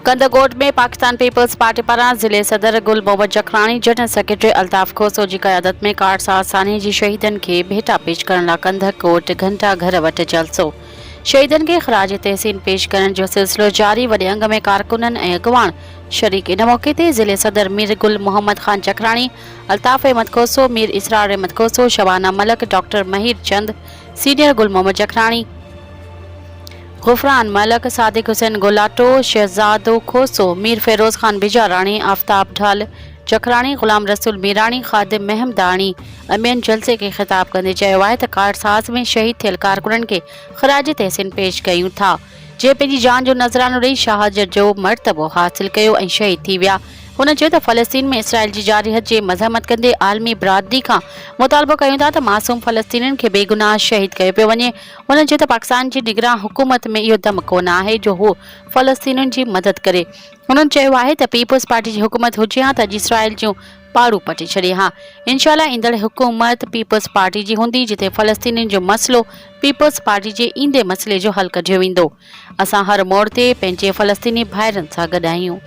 कंदकोट में Pakistan peoples party पारां ज़िले सदर गुल मोहम्मद जखरानी जनरल सेक्रेटरी अल्ताफ खोसो की क़यादत में कार्ड सासानी जी शहीदन के भेटा पेश करण लाइ कंदकोट घंटा घर वटि जलसो। शहीदन के खराज तहसीन पेश करण जो सिलसिलो जारी। वॾे अंग में कारकुनन ऐं अॻवान शरीक। इन मौके ते ज़िले सदर मीर गुल मोहम्मद खान जखरानी, अल्ताफ अहमद खोसो, मीर इसरार अहमद खोसो, शबाना मलक, डॉक्टर महिर चंद, सीनियर गुल मोहम्मद जखरानी, गुफरान मलक, सादिक हुसैन गुलाटो, शहजादो खोसो, मीर फेरोज खान बिजारानी, आफ्ताब ढाल जखरानी, गुलाम रसूल मीरानी, खादिम महमदानी अमियन जलसे के खिताब कंदे चयो आहे त कारसाज में शहीद थियल कारकुननि खे ख़राज तहसीन पेश कयूं था, जे पंहिंजी जान जो नज़रानो ॾेई शहादत जो मर्तबो हासिल कयो ऐं शहीद थी विया। हुन चयो त फ़लस्तीन में इसराइल जी जारी हद जी मज़म्मत कंदे आलमी बिरादरी खां मुतालबो कयूं था त मासूम फ़लस्तीनियुनि खे बेगुनाह शहीद कयो पियो वञे। हुन चयो त पाकिस्तान जी निगरान हुकूमत में इहो दम कोन आहे जो हू फ़लस्तीनियुनि जी मदद करे। हुननि चयो आहे त पीपल्स पार्टी जी हुकूमत हुजे हा त अॼु इसराइल जूं पाड़ू पटे छॾे हा। इंशाअल्लाह ईंदड़ हुकूमत पीपल्स पार्टी जी हूंदी जिते फ़लस्तीनियुनि जो मसइलो पीपल्स पार्टी जे ईंदे मसइले जो हल कढियो वेंदो। असां हर मोड़ ते पंहिंजे फ़लस्तीनी भाइरनि सां गॾु आहियूं।